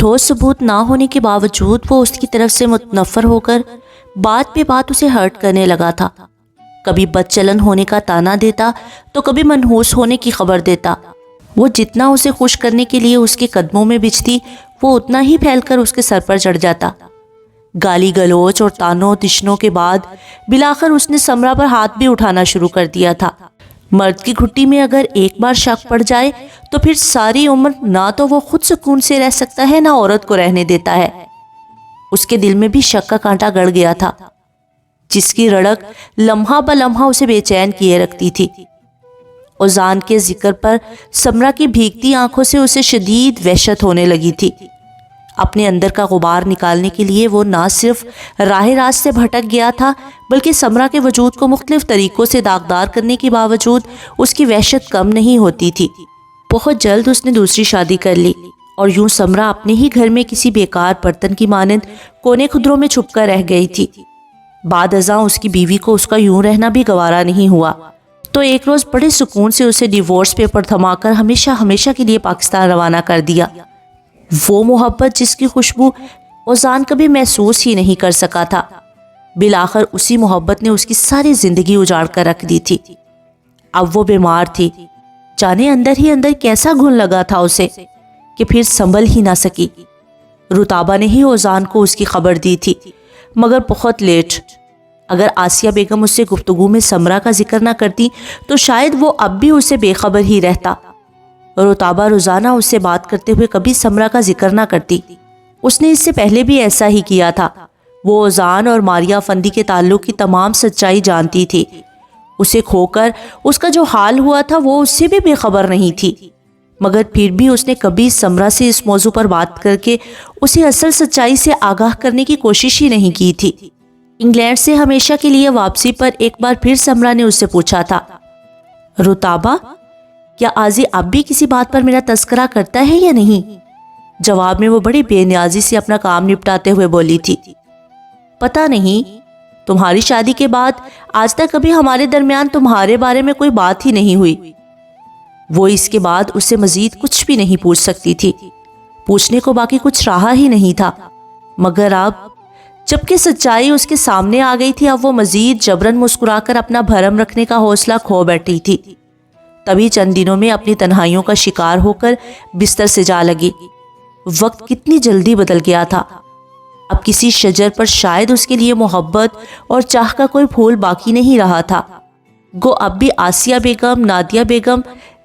ٹھوس ثبوت نہ ہونے کے باوجود وہ اس کی طرف سے متنفر ہو کر بات پہ بات اسے ہرٹ کرنے لگا تھا۔ کبھی بد چلن ہونے کا تانا دیتا تو کبھی منحوس ہونے کی خبر دیتا۔ وہ جتنا اسے خوش کرنے کے لیے اس کے قدموں میں بچھتی وہ اتنا ہی پھیل کر اس کے سر پر چڑھ جاتا۔ گالی گلوچ اور تانوں تشنوں کے بعد بلاخر اس نے سمرا پر ہاتھ بھی اٹھانا شروع کر دیا تھا۔ مرد کی گھٹی میں اگر ایک بار شک پڑ جائے تو پھر ساری عمر نہ تو وہ خود سکون سے رہ سکتا ہے نہ عورت کو رہنے دیتا ہے۔ اس کے دل میں بھی شک کا کانٹا گڑ گیا تھا، جس کی رڑک لمحہ بہ لمحہ اسے بے چین کیے رکھتی تھی۔ اوزان کے ذکر پر سمرا کی بھیگتی آنکھوں سے اسے شدید وحشت ہونے لگی تھی۔ اپنے اندر کا غبار نکالنے کے لیے وہ نہ صرف راہ راست سے بھٹک گیا تھا بلکہ سمرا کے وجود کو مختلف طریقوں سے داغدار کرنے کے باوجود اس کی وحشت کم نہیں ہوتی تھی۔ بہت جلد اس نے دوسری شادی کر لی اور یوں سمرا اپنے ہی گھر میں کسی بیکار برتن کی مانند کونے خدروں میں چھپ کر رہ گئی تھی۔ بعد ازاں اس کی بیوی کو اس کا یوں رہنا بھی گوارا نہیں ہوا تو ایک روز بڑے سکون سے اسے ڈیورس پیپر تھما کر ہمیشہ ہمیشہ کے لیے پاکستان روانہ کر دیا۔ وہ محبت جس کی خوشبو اوزان کبھی محسوس ہی نہیں کر سکا تھا، بالآخر اسی محبت نے اس کی ساری زندگی اجاڑ کر رکھ دی تھی۔ اب وہ بیمار تھی، جانے اندر ہی اندر کیسا گھن لگا تھا اسے کہ پھر سنبھل ہی نہ سکی۔ رتابہ نے ہی اوزان کو اس کی خبر دی تھی، مگر بہت لیٹ۔ اگر آسیہ بیگم اس سے گفتگو میں سمرا کا ذکر نہ کرتی تو شاید وہ اب بھی اسے بے خبر ہی رہتا۔ رتابہ روزانہ اس سے بات کرتے ہوئے کبھی سمرا کا ذکر نہ کرتی۔ اس نے اس سے پہلے بھی ایسا ہی کیا تھا۔ وہ اوزان اور ماریا افندی کے تعلق کی تمام سچائی جانتی تھی۔ اسے کھو کر اس کا جو حال ہوا تھا وہ اس سے بھی بے خبر نہیں تھی، مگر پھر بھی اس نے کبھی سمرا سے اس موضوع پر بات کر کے اسے اصل سچائی سے آگاہ کرنے کی کوشش ہی نہیں کی تھی۔ انگلینڈ سے ہمیشہ کے لیے واپسی پر ایک بار پھر سمرا نے اس سے پوچھا تھا، رتابہ کیا آزی اب بھی کسی بات پر میرا تذکرہ کرتا ہے یا نہیں؟ جواب میں وہ بڑی بے نیازی سے اپنا کام نپٹاتے ہوئے بولی تھی، پتہ نہیں، تمہاری شادی کے بعد آج تک کبھی ہمارے درمیان تمہارے بارے میں کوئی بات ہی نہیں ہوئی۔ وہ اس کے بعد اس سے مزید کچھ بھی نہیں پوچھ سکتی تھی، پوچھنے کو باقی کچھ رہا ہی نہیں تھا۔ مگر اب جبکہ سچائی اس کے سامنے آ گئی تھی، اب وہ مزید جبرن مسکرا کر اپنا بھرم رکھنے کا حوصلہ کھو بیٹھی تھی۔ تبھی چند دنوں میں اپنی تنہائیوں کا شکار ہو کر بستر سے جا لگی۔ وقت کتنی جلدی بدل گیا تھا۔ اب کسی شجر پر شاید اس کے لیے محبت اور چاہ کا کوئی پھول باقی نہیں رہا تھا۔ گو اب بھی آسیہ بیگم، نادیہ بیگم،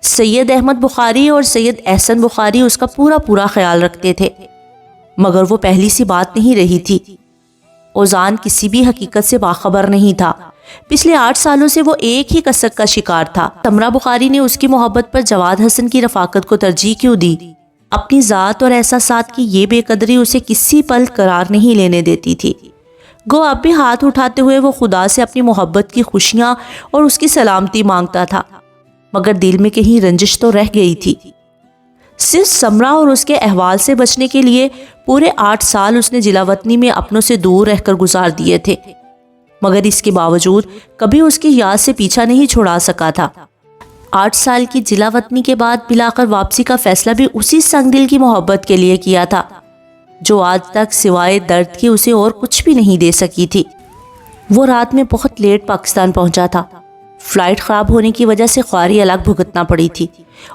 سید احمد بخاری اور سید احسن بخاری اس کا پورا خیال رکھتے تھے، مگر وہ پہلی سی بات نہیں رہی تھی۔ اوزان کسی بھی حقیقت سے باخبر نہیں تھا۔ پچھلے 8 سالوں سے وہ ایک ہی کسک کا شکار تھا۔ سمرا بخاری نے اس کی محبت پر جواد حسن کی رفاقت کو ترجیح کیوں دی؟ اپنی ذات اور احساسات کی یہ بے قدری اسے کسی پل قرار نہیں لینے دیتی تھی۔ گو اب بھی ہاتھ اٹھاتے ہوئے وہ خدا سے اپنی محبت کی خوشیاں اور اس کی سلامتی مانگتا تھا، مگر دل میں کہیں رنجش تو رہ گئی تھی۔ صرف سمرا اور اس کے احوال سے بچنے کے لیے پورے 8 سال اس نے جلا وطنی میں اپنوں سے دور رہ کر گزار دیے تھے، مگر اس کے باوجود کبھی اس کی یاد سے پیچھا نہیں چھڑا سکا تھا۔ 8 سال کی جلا وطنی کے بعد بلاخر واپسی کا فیصلہ بھی اسی سنگ دل کی محبت کے لیے کیا تھا، جو آج تک سوائے درد کے اسے اور کچھ بھی نہیں دے سکی تھی۔ وہ رات میں بہت لیٹ پاکستان پہنچا تھا۔ فلائٹ خراب ہونے کی وجہ سے خواری الگ بھگتنا پڑی تھی،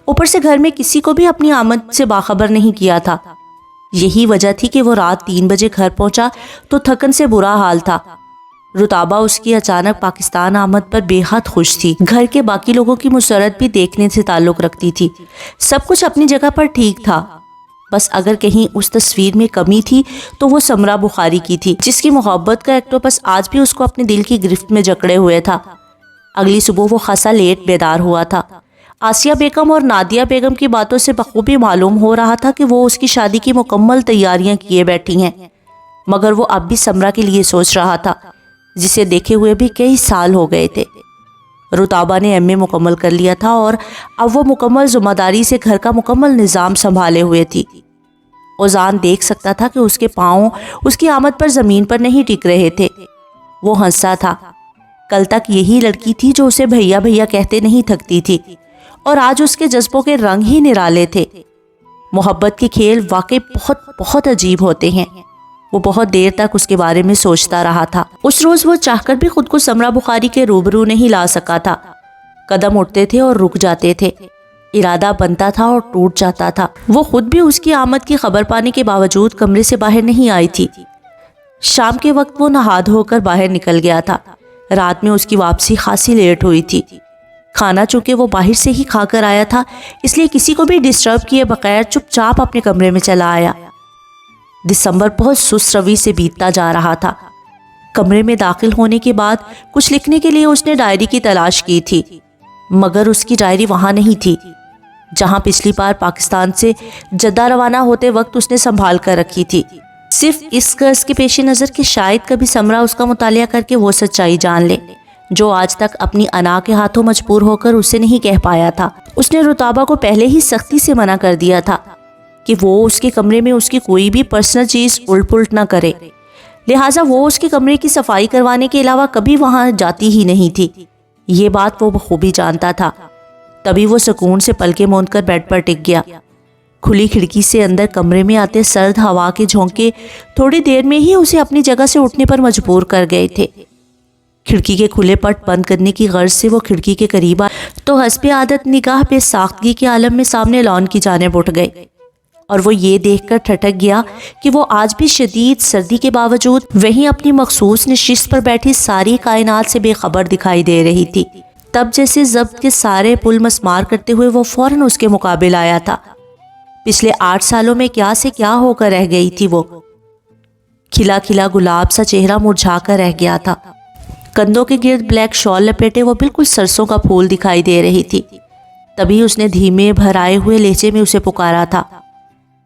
اوپر سے گھر میں کسی کو بھی اپنی آمد سے باخبر نہیں کیا تھا۔ یہی وجہ تھی کہ وہ رات 3 بجے گھر پہنچا تو تھکن سے برا حال تھا۔ رتابہ اس کی اچانک پاکستان آمد پر بے حد خوش تھی۔ گھر کے باقی لوگوں کی مسرت بھی دیکھنے سے تعلق رکھتی تھی۔ سب کچھ اپنی جگہ پر ٹھیک تھا، بس اگر کہیں اس تصویر میں کمی تھی تو وہ سمرا بخاری کی تھی، جس کی محبت کا ایکٹوپس آج بھی اس کو اپنے دل کی گرفت میں جکڑے ہوئے تھا۔ اگلی صبح وہ خاصا لیٹ بیدار ہوا تھا۔ آسیہ بیگم اور نادیہ بیگم کی باتوں سے بخوبی معلوم ہو رہا تھا کہ وہ اس کی شادی کی مکمل تیاریاں کیے بیٹھی ہیں، مگر وہ اب بھی سمرا کے لیے سوچ رہا تھا، جسے دیکھے ہوئے بھی کئی سال ہو گئے تھے۔ رتابہ نے ایم اے مکمل کر لیا تھا اور اب وہ مکمل ذمہ داری سے گھر کا مکمل نظام سنبھالے ہوئے تھی۔ اوزان دیکھ سکتا تھا کہ اس کے پاؤں اس کی آمد پر زمین پر نہیں ٹک رہے تھے۔ وہ ہنسا تھا۔ کل تک یہی لڑکی تھی جو اسے بھیا بھیا کہتے نہیں تھکتی تھی، اور آج اس کے جذبوں کے رنگ ہی نرالے تھے۔ محبت کے کھیل واقعی بہت بہت عجیب ہوتے ہیں۔ وہ بہت دیر تک اس کے بارے میں سوچتا رہا تھا۔ اس روز وہ چاہ کر بھی خود کو سمرا بخاری کے روبرو نہیں لا سکا تھا۔ قدم اٹھتے تھے اور رک جاتے تھے، ارادہ بنتا تھا اور ٹوٹ جاتا تھا۔ وہ خود بھی اس کی آمد کی خبر پانے کے باوجود کمرے سے باہر نہیں آئی تھی۔ شام کے وقت وہ نہا دھو کر باہر نکل گیا تھا۔ رات میں اس کی واپسی خاصی لیٹ ہوئی تھی۔ کھانا چونکہ وہ باہر سے ہی کھا کر آیا تھا، اس لیے کسی کو بھی ڈسٹرب کیے بغیر چپ چاپ اپنے کمرے میں چلا آیا۔ دسمبر بہت سست روی سے بیتتا جا رہا تھا۔ کمرے میں داخل ہونے کے بعد کچھ لکھنے کے لیے اس نے ڈائری کی تلاش کی تھی، مگر اس کی ڈائری وہاں نہیں تھی جہاں پچھلی بار پاکستان سے جدہ روانہ ہوتے وقت اس نے سنبھال کر رکھی تھی، صرف اس غرض کے پیش نظر کہ شاید کبھی سمرا اس کا مطالعہ کر کے وہ سچائی جان لے جو آج تک اپنی انا کے ہاتھوں مجبور ہو کر اسے نہیں کہہ پایا تھا۔ اس نے رتابہ کو پہلے ہی سختی سے منع کر دیا تھا کہ وہ اس کے کمرے میں اس کی کوئی بھی پرسنل چیز الٹ پلٹ نہ کرے، لہٰذا وہ اس کے کمرے کی صفائی کروانے کے علاوہ کبھی وہاں جاتی ہی نہیں تھی۔ یہ بات وہ بخوبی جانتا تھا۔ تبھی وہ سکون سے پلکیں موند کر بیڈ پر ٹک گیا۔ کھلی کھڑکی سے اندر کمرے میں آتے سرد ہوا کے جھونکے تھوڑی دیر میں ہی اسے اپنی جگہ سے اٹھنے پر مجبور کر گئے تھے۔ کھڑکی کے کھلے پٹ بند کرنے کی غرض سے وہ کھڑکی کے قریب آئے تو حسب عادت نگاہ بے ساختگی کے عالم میں سامنے لان کی جانب اٹھ گئے، اور وہ یہ دیکھ کر ٹھٹک گیا کہ وہ آج بھی شدید سردی کے باوجود وہیں اپنی مخصوص نشست پر بیٹھی ساری کائنات سے بے خبر دکھائی دے رہی تھی۔ تب جیسے ضبط کے سارے پل مسمار کرتے ہوئے وہ فوراً اس کے مقابل آیا تھا۔ پچھلے 8 سالوں میں کیا سے کیا ہو کر رہ گئی تھی وہ۔ کھلا کھلا گلاب سا چہرہ مرجھا کر رہ گیا تھا۔ کندھوں کے گرد بلیک شال لپیٹے وہ بالکل سرسوں کا پھول دکھائی دے رہی تھی۔ تبھی اس نے دھیمے بھرائے ہوئے لہجے میں اسے پکارا تھا،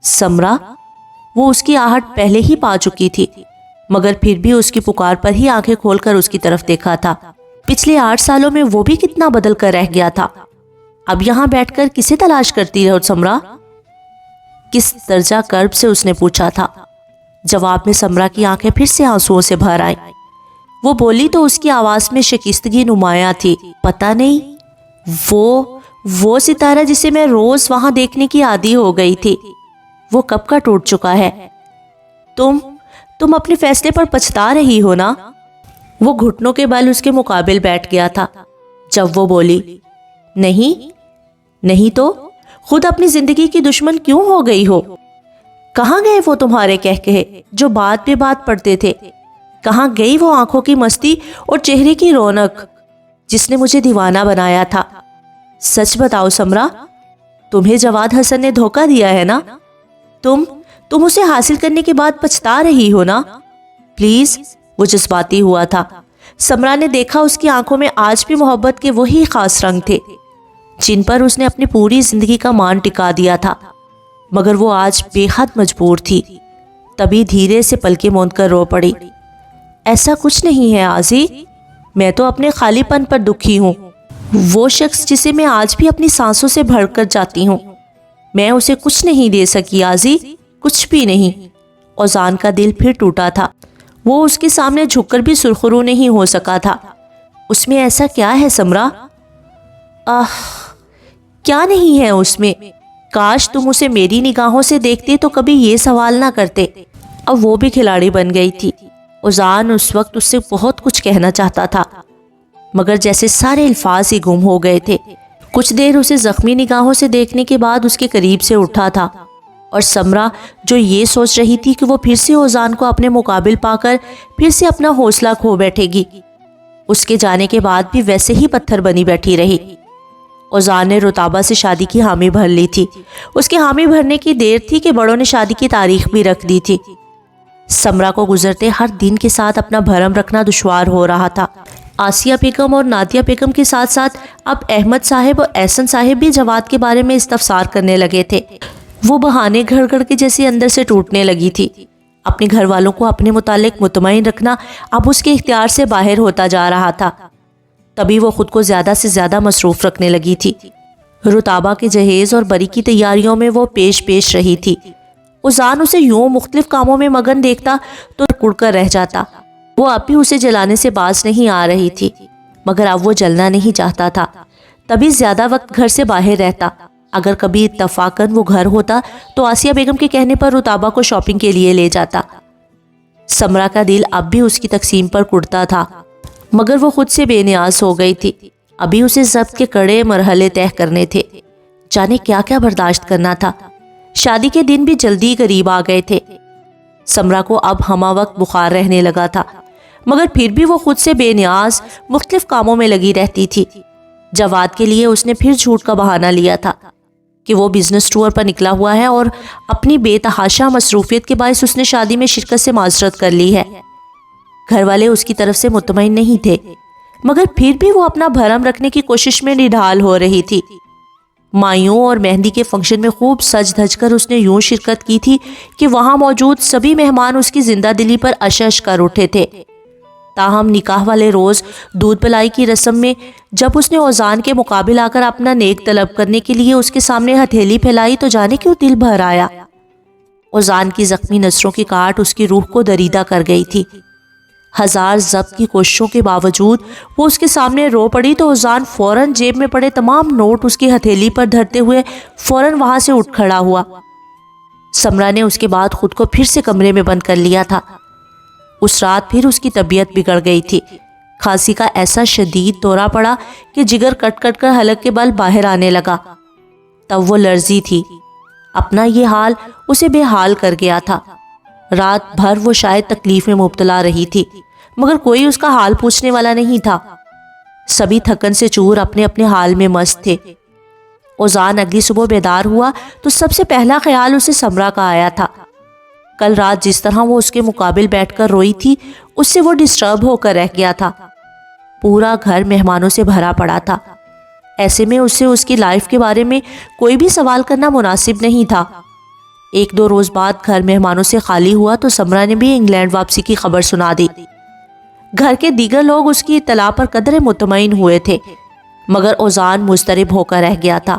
سمرا۔ وہ اس کی آہٹ پہلے ہی پا چکی تھی، مگر پھر بھی اس کی پکار پر ہی آنکھیں کھول کر اس کی طرف دیکھا تھا۔ پچھلے 8 سالوں میں وہ بھی کتنا بدل کر رہ گیا تھا۔ اب یہاں بیٹھ کر کسے تلاش کرتی رہو سمرا؟ کس درجہ کرب سے اس نے پوچھا تھا۔ جواب میں سمرا کی آنکھیں پھر سے آنسوؤں سے بھر آئیں۔ وہ بولی تو اس کی آواز میں شکستگی نمایاں تھی، پتہ نہیں وہ ستارہ جسے میں روز وہاں دیکھنے کی عادی ہو گئی تھی، وہ کب کا ٹوٹ چکا ہے۔ تم اپنے فیصلے پر پچھتا رہی ہو نا؟ وہ گھٹنوں کے بل اس کے مقابل بیٹھ گیا تھا۔ جب وہ بولی، نہیں تو خود اپنی زندگی کی دشمن کیوں ہو گئی ہو؟ کہاں گئے وہ تمہارے کہے جو بات پہ بات پڑتے تھے؟ کہاں گئی وہ آنکھوں کی مستی اور چہرے کی رونق جس نے مجھے دیوانہ بنایا تھا؟ سچ بتاؤ سمرا، تمہیں جواد حسن نے دھوکہ دیا ہے نا؟ تم اسے حاصل کرنے کے بعد پچھتا رہی ہو نا؟ پلیز۔ وہ جذباتی ہوا تھا۔ سمرا نے دیکھا اس کی آنکھوں میں آج بھی محبت کے وہی خاص رنگ تھے جن پر اس نے اپنی پوری زندگی کا مان ٹکا دیا تھا، مگر وہ آج بے حد مجبور تھی۔ تبھی دھیرے سے پلکیں موند کر رو پڑی۔ ایسا کچھ نہیں ہے آزی، میں تو اپنے خالی پن پر دکھی ہوں۔ وہ شخص جسے میں آج بھی اپنی سانسوں سے بھر کر جاتی ہوں، میں اسے کچھ نہیں دے سکی آزی، کچھ بھی نہیں۔ اوزان کا دل پھر ٹوٹا تھا۔ وہ اس کے سامنے جھک کر بھی سرخرو نہیں ہو سکا تھا۔ اس میں ایسا کیا ہے سمرا؟ کیا نہیں ہے اس میں؟ کاش تم اسے میری نگاہوں سے دیکھتے تو کبھی یہ سوال نہ کرتے۔ اب وہ بھی کھلاڑی بن گئی تھی۔ اوزان اس وقت اس سے بہت کچھ کہنا چاہتا تھا، مگر جیسے سارے الفاظ ہی گم ہو گئے تھے۔ کچھ دیر اسے زخمی نگاہوں سے دیکھنے کے بعد اس کے قریب سے اٹھا تھا، اور سمرا جو یہ سوچ رہی تھی کہ وہ پھر سے اوزان کو اپنے مقابل پا کر پھر سے اپنا حوصلہ کھو بیٹھے گی، اس کے جانے کے بعد بھی ویسے ہی پتھر بنی بیٹھی رہی۔ اوزان نے رتابہ سے شادی کی حامی بھر لی تھی۔ اس کے حامی بھرنے کی دیر تھی کہ بڑوں نے شادی کی تاریخ بھی رکھ دی تھی۔ سمرا کو گزرتے ہر دن کے ساتھ اپنا بھرم رکھنا دشوار ہو رہا تھا۔ آسیہ بیگم اور نادیہ بیگم کے ساتھ ساتھ اب احمد صاحب اور احسن صاحب بھی جواد کے بارے میں استفسار کرنے لگے تھے۔ وہ بہانے گھڑ گھڑ کے جیسے اندر سے ٹوٹنے لگی تھی۔ اپنے گھر والوں کو اپنے متعلق مطمئن رکھنا اب اس کے اختیار سے باہر ہوتا جا رہا تھا۔ تبھی وہ خود کو زیادہ سے زیادہ مصروف رکھنے لگی تھی۔ رتابہ کے جہیز اور بری کی تیاریوں میں وہ پیش رہی تھی۔ اوزان اسے یوں مختلف کاموں میں مگن دیکھتا تو کڑ کر رہ جاتا۔ وہ اب بھی اسے جلانے سے باز نہیں آ رہی تھی، مگر اب وہ جلنا نہیں چاہتا تھا۔ تبھی زیادہ وقت گھر سے باہر رہتا، اگر کبھی اتفاقاً وہ گھر ہوتا تو آسیہ بیگم کے کہنے پر رتابہ کو شاپنگ کے لیے لے جاتا۔ سمرا کا دل اب بھی اس کی تقسیم پر کڑتا تھا، مگر وہ خود سے بے نیاز ہو گئی تھی۔ ابھی اسے ضبط کے کڑے مرحلے طے کرنے تھے، جانے کیا کیا برداشت کرنا تھا۔ شادی کے دن بھی جلدی قریب آ گئے تھے۔ سمرا کو اب ہمہ وقت بخار رہنے لگا تھا، مگر پھر بھی وہ خود سے بے نیاز مختلف کاموں میں لگی رہتی تھی۔ جواد کے لیے اس نے پھر جھوٹ کا بہانہ لیا تھا کہ وہ بزنس ٹور پر نکلا ہوا ہے، اور اپنی بے تحاشا مصروفیت کے باعث اس نے شادی میں شرکت سے معذرت کر لی ہے۔ گھر والے اس کی طرف سے مطمئن نہیں تھے، مگر پھر بھی وہ اپنا بھرم رکھنے کی کوشش میں نڈھال ہو رہی تھی۔ مایوں اور مہندی کے فنکشن میں خوب سج دھج کر اس نے یوں شرکت کی تھی کہ وہاں موجود سبھی مہمان اس کی زندہ دلی پر اشش کر اٹھے تھے۔ تاہم نکاح والے روز دودھ پلائی کی رسم میں جب اس نے اوزان کے مقابل آ کر اپنا نیک طلب کرنے کے لیے اس کے سامنے ہتھیلی پھیلائی تو جانے کیوں دل بھر آیا۔ اوزان کی زخمی نظروں کی کاٹ اس کی روح کو دریدہ کر گئی تھی۔ ہزار ضبط کی کوششوں کے باوجود وہ اس کے سامنے رو پڑی تو اوزان فوراً جیب میں پڑے تمام نوٹ اس کی ہتھیلی پر دھرتے ہوئے فوراً وہاں سے اٹھ کھڑا ہوا۔ سمرا نے اس کے بعد خود کو پھر سے کمرے میں بند کر لیا تھا۔ اس رات پھر اس کی طبیعت بگڑ گئی تھی۔ کھانسی کا ایسا شدید دورہ پڑا کہ جگر کٹ کٹ کر حلق کے بل باہر آنے لگا۔ تب وہ لرزی تھی۔ اپنا یہ حال اسے بے حال کر گیا تھا۔ رات بھر وہ شاید تکلیف میں مبتلا رہی تھی، مگر کوئی اس کا حال پوچھنے والا نہیں تھا۔ سبھی تھکن سے چور اپنے اپنے حال میں مست تھے۔ اوزان اگلی صبح بیدار ہوا تو سب سے پہلا خیال اسے سمرا کا آیا تھا۔ کل رات جس طرح وہ اس کے مقابل بیٹھ کر روئی تھی، اس سے وہ ڈسٹرب ہو کر رہ گیا تھا۔ پورا گھر مہمانوں سے بھرا پڑا تھا، ایسے میں اسے اس کی لائف کے بارے میں کوئی بھی سوال کرنا مناسب نہیں تھا۔ ایک دو روز بعد گھر مہمانوں سے خالی ہوا تو سمرا نے بھی انگلینڈ واپسی کی خبر سنا دی۔ گھر کے دیگر لوگ اس کی اطلاع پر قدرے مطمئن ہوئے تھے، مگر اوزان مضطرب ہو کر رہ گیا تھا۔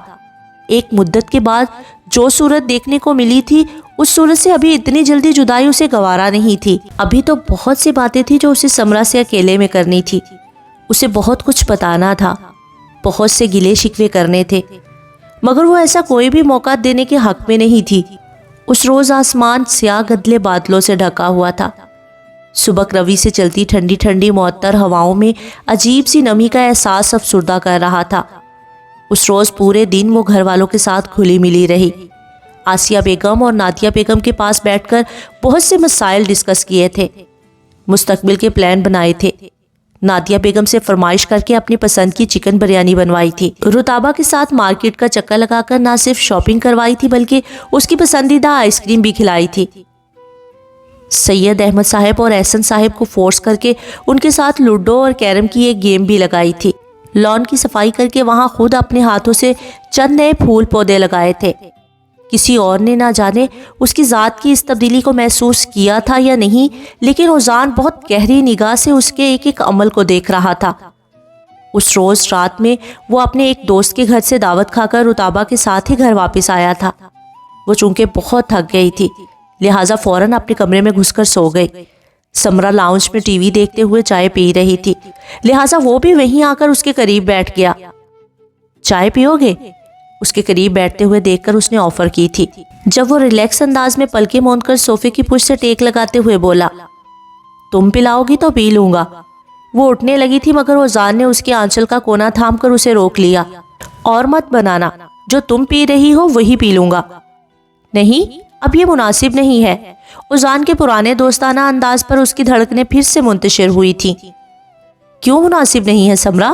ایک مدت کے بعد جو صورت دیکھنے کو ملی تھی، اس صورت سے ابھی اتنی جلدی جدائی اسے گوارا نہیں تھی۔ ابھی تو بہت سی باتیں تھی جو اسے سمرا سے اکیلے میں کرنی تھی۔ اسے بہت کچھ بتانا تھا، بہت سے گلے شکوے کرنے تھے، مگر وہ ایسا کوئی بھی موقع دینے کے حق میں نہیں تھی۔ اس روز آسمان سیاہ گدلے بادلوں سے ڈھکا ہوا تھا۔ سبک روی سے چلتی ٹھنڈی ٹھنڈی معطر ہواؤں میں عجیب سی نمی کا احساس افسردہ کر رہا تھا۔ اس روز پورے دن وہ گھر والوں کے ساتھ کھلی ملی رہی۔ آسیہ بیگم اور نادیہ بیگم کے پاس بیٹھ کر بہت سے مسائل ڈسکس کیے تھے، مستقبل کے پلان بنائے تھے۔ نادیہ بیگم سے فرمائش کر کے اپنی پسند کی چکن بریانی بنوائی تھی۔ رتابہ کے ساتھ مارکیٹ کا چکر لگا کر نہ صرف شاپنگ کروائی تھی بلکہ اس کی پسندیدہ آئس کریم بھی کھلائی تھی۔ سید احمد صاحب اور احسن صاحب کو فورس کر کے ان کے ساتھ لوڈو اور کیرم کی ایک گیم بھی لگائی تھی۔ لان کی صفائی کر کے وہاں خود اپنے ہاتھوں سے چند نئے پھول پودے لگائے تھے۔ کسی اور نے نہ جانے اس کی ذات کی اس تبدیلی کو محسوس کیا تھا یا نہیں، لیکن اوزان بہت گہری نگاہ سے اس کے ایک ایک عمل کو دیکھ رہا تھا۔ اس روز رات میں وہ اپنے ایک دوست کے گھر سے دعوت کھا کر رتابہ کے ساتھ ہی گھر واپس آیا تھا۔ وہ چونکہ بہت تھک گئی تھی، لہٰذا فوراً اپنے کمرے میں گھس کر سو گئی۔ سمرا لاؤنج میں ٹی وی دیکھتے ہوئے چائے پی رہی تھی، لہٰذا وہ بھی وہیں آ کر اس کے قریب بیٹھ گیا۔ چائے پیو گے؟ اس کے قریب بیٹھتے ہوئے دیکھ کر اس نے آفر کی تھی۔ جب وہ ریلیکس انداز میں پلکیں موند کر صوفے کی پشت سے ٹیک لگاتے ہوئے بولا، تم پلاؤ گی تو پی لوں گا۔ وہ اٹھنے لگی تھی مگر اوزان نے اس کے آنچل کا کونا تھام کر اسے روک لیا۔ اور مت بنانا، جو تم پی رہی ہو وہی پی لوں گا۔ نہیں، اب یہ مناسب نہیں ہے۔ اوزان کے پرانے دوستانہ انداز پر اس کی دھڑکنیں پھر سے منتشر ہوئی تھیں۔ کیوں مناسب نہیں ہے سمرا؟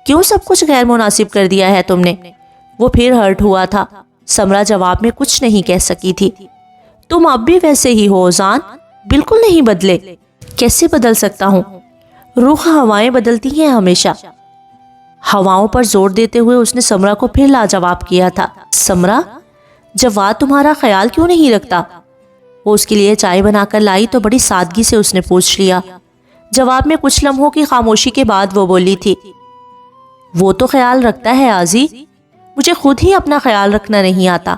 کیوں سب کچھ غیر مناسب کر دیا ہے تم نے؟ وہ پھر ہرٹ ہوا تھا۔ سمرا جواب میں کچھ نہیں کہہ سکی تھی۔ تم اب بھی ویسے ہی ہو اوزان، بالکل نہیں بدلے۔ کیسے بدل سکتا ہوں؟ رخ ہوائیں بدلتی ہیں ہمیشہ۔ ہواؤں پر زور دیتے ہوئے اس نے سمرا کو پھر لاجواب کیا تھا۔ سمرا، جواد تمہارا خیال کیوں نہیں رکھتا؟ وہ اس کے لیے چائے بنا کر لائی تو بڑی سادگی سے اس نے پوچھ لیا۔ جواب میں کچھ لمحوں کی خاموشی کے بعد وہ بولی تھی، وہ تو خیال رکھتا ہے آزی، مجھے خود ہی اپنا خیال رکھنا نہیں آتا۔